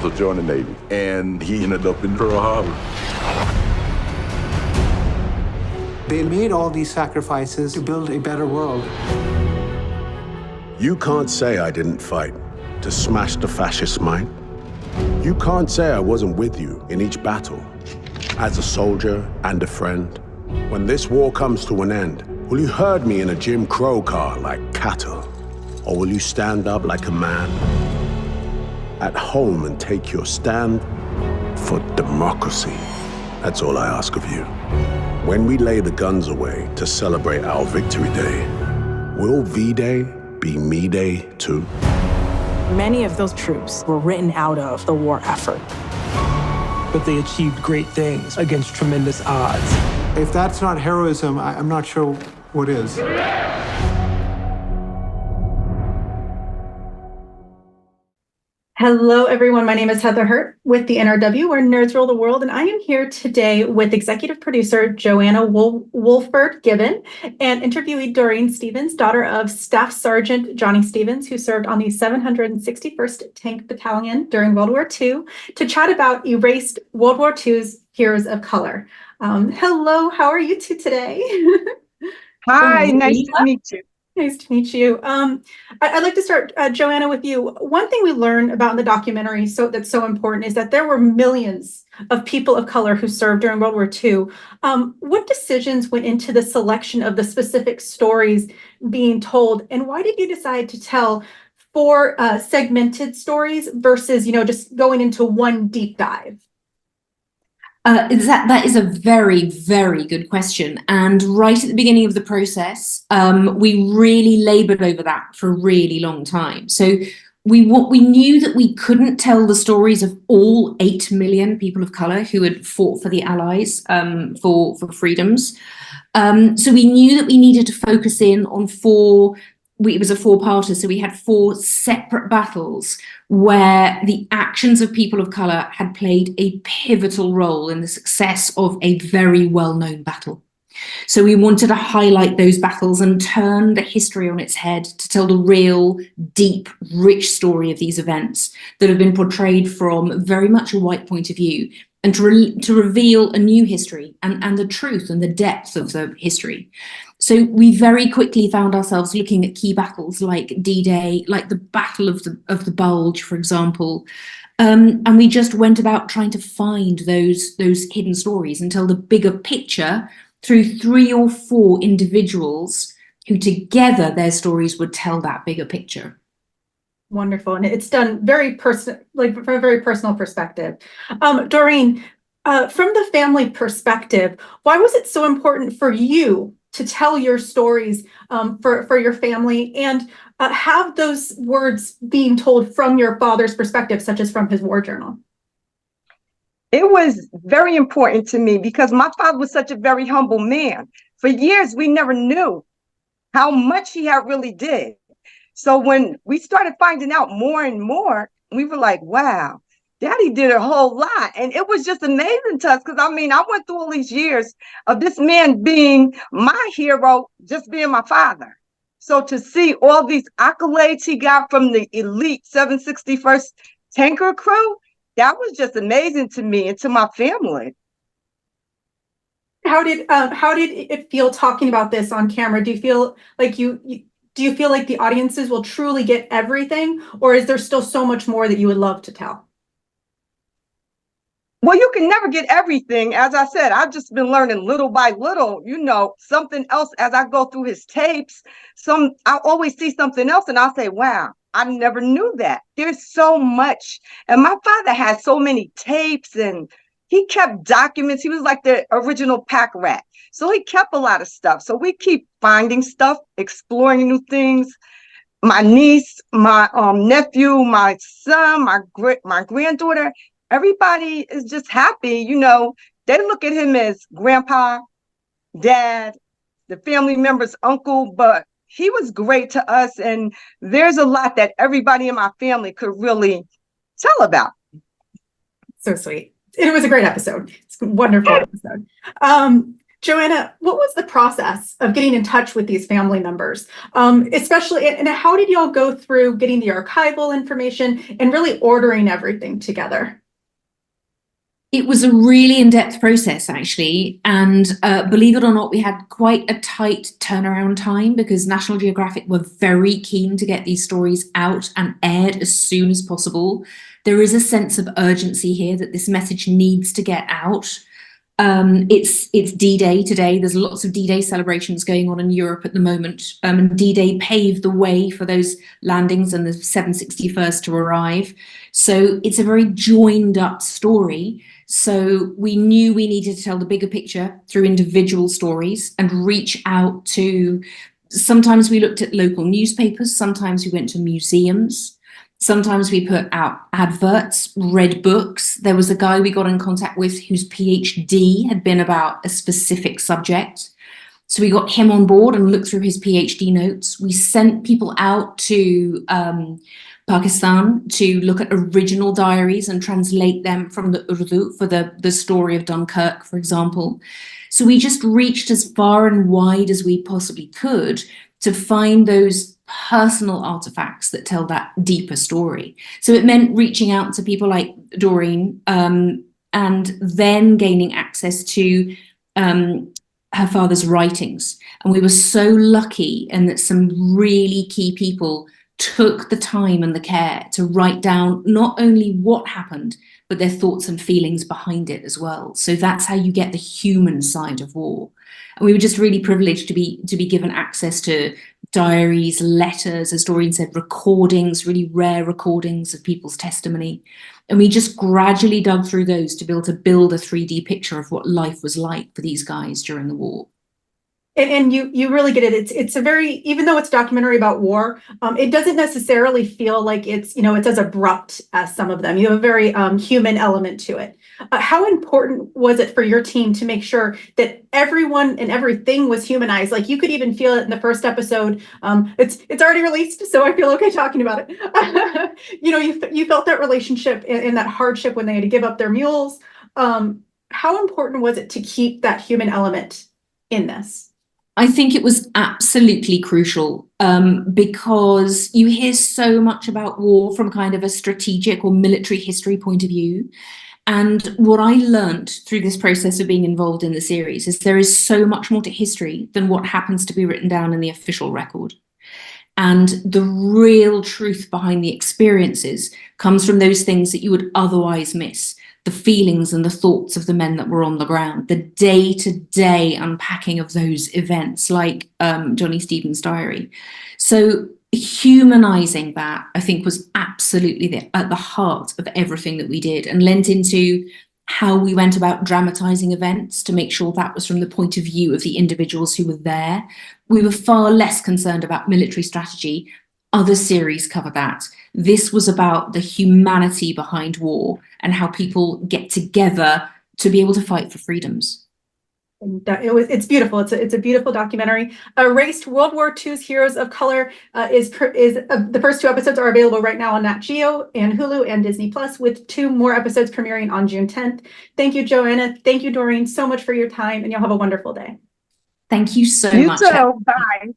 to join the Navy, and he ended up in Pearl Harbor. They made all these sacrifices to build a better world. You can't say I didn't fight to smash the fascist mind. You can't say I wasn't with you in each battle, as a soldier and a friend. When this war comes to an end, will you herd me in a Jim Crow car like cattle? Or will you stand up like a man at home and take your stand for democracy? That's all I ask of you. When we lay the guns away to celebrate our Victory Day, will V-Day be Me Day too? Many of those troops were written out of the war effort. But they achieved great things against tremendous odds. If that's not heroism, I'm not sure what is. Hello, everyone. My name is Heather Hurt with the NRW, where nerds rule the world, and I am here today with executive producer Johanna Woolford Gibbon and interviewee Doreen Stevens, daughter of Staff Sgt. Johnnie Stevens, who served on the 761st Tank Battalion during World War II, to chat about erased World War II's heroes of color. Hello, how are you two today? Hi, nice to meet you. Nice to meet you. I'd like to start, Johanna, with you. One thing we learned about in the documentary that's so important is that there were millions of people of color who served during World War II. What decisions went into the selection of the specific stories being told, and why did you decide to tell 4 segmented stories versus, just going into one deep dive? That is a very, very good question. And right at the beginning of the process, we really labored over that for a really long time. So we knew that we couldn't tell the stories of all 8 million people of color who had fought for the Allies for freedoms. So we knew that we needed to focus in on 4. It was a 4-parter, so we had 4 separate battles where the actions of people of color had played a pivotal role in the success of a very well-known battle. So we wanted to highlight those battles and turn the history on its head to tell the real, deep, rich story of these events that have been portrayed from very much a white point of view, and to reveal a new history and the truth and the depth of the history. So we very quickly found ourselves looking at key battles like D-Day, like the Battle of the Bulge, for example. And we just went about trying to find those hidden stories and tell the bigger picture through 3 or 4 individuals who together their stories would tell that bigger picture. Wonderful. And it's done very personal, like from a very personal perspective. Doreen, from the family perspective, why was it so important for you to tell your stories for your family and have those words being told from your father's perspective, such as from his war journal? It was very important to me because my father was such a very humble man. For years, we never knew how much he had really did. So when we started finding out more and more, we were like, wow, Daddy did a whole lot. And it was just amazing to us because, I went through all these years of this man being my hero, just being my father. So to see all these accolades he got from the elite 761st tanker crew, that was just amazing to me and to my family. How did it feel talking about this on camera? Do you feel like do you feel like the audiences will truly get everything, or is there still so much more that you would love to tell? Well, you can never get everything. As I said, I've just been learning little by little, something else as I go through his tapes. I always see something else and I'll say, wow, I never knew that. There's so much. And my father had so many tapes and he kept documents. He was like the original pack rat. So he kept a lot of stuff. So we keep finding stuff, exploring new things. My niece, my nephew, my son, my granddaughter, everybody is just happy. They look at him as grandpa, dad, the family member's uncle, but he was great to us. And there's a lot that everybody in my family could really tell about. So sweet. It was a great episode. It's a wonderful episode. Johanna, what was the process of getting in touch with these family members? Especially, and how did y'all go through getting the archival information and really ordering everything together? It was a really in-depth process, actually. And believe it or not, we had quite a tight turnaround time because National Geographic were very keen to get these stories out and aired as soon as possible. There is a sense of urgency here that this message needs to get out. It's D-Day today. There's lots of D-Day celebrations going on in Europe at the moment. And D-Day paved the way for those landings and the 761st to arrive. So it's a very joined up story. So we knew we needed to tell the bigger picture through individual stories and reach out to, sometimes we looked at local newspapers, sometimes we went to museums, sometimes we put out adverts, read books. There was a guy we got in contact with whose PhD had been about a specific subject. So we got him on board and looked through his PhD notes. We sent people out to Pakistan to look at original diaries and translate them from the Urdu for the story of Dunkirk, for example. So we just reached as far and wide as we possibly could to find those personal artifacts that tell that deeper story. So it meant reaching out to people like Doreen and then gaining access to her father's writings. And we were so lucky in that some really key people took the time and the care to write down not only what happened, but their thoughts and feelings behind it as well. So that's how you get the human side of war. And we were just really privileged to be given access to diaries, letters, as Doreen said, recordings, really rare recordings of people's testimony. And we just gradually dug through those to be able to build a 3D picture of what life was like for these guys during the war. And you really get it. It's a very, even though it's a documentary about war, it doesn't necessarily feel like it's as abrupt as some of them. You have a very human element to it. How important was it for your team to make sure that everyone and everything was humanized? Like you could even feel it in the first episode. It's already released, so I feel okay talking about it. You felt that relationship and that hardship when they had to give up their mules. How important was it to keep that human element in this? I think it was absolutely crucial because you hear so much about war from kind of a strategic or military history point of view. And what I learned through this process of being involved in the series is there is so much more to history than what happens to be written down in the official record. And the real truth behind the experiences comes from those things that you would otherwise miss. The feelings and the thoughts of the men that were on the ground, the day-to-day unpacking of those events, like Johnnie Stevens' diary. So humanizing that, I think, was absolutely at the heart of everything that we did and lent into how we went about dramatizing events to make sure that was from the point of view of the individuals who were there. We were far less concerned about military strategy. Other series cover that. This was about the humanity behind war and how people get together to be able to fight for freedoms. It's beautiful. It's a beautiful documentary. Erased: World War II's Heroes of Color is the first 2 episodes are available right now on Nat Geo and Hulu and Disney Plus, with 2 more episodes premiering on June 10th. Thank you, Johanna. Thank you, Doreen, so much for your time, and you'll have a wonderful day. Thank you so much. You too. Bye.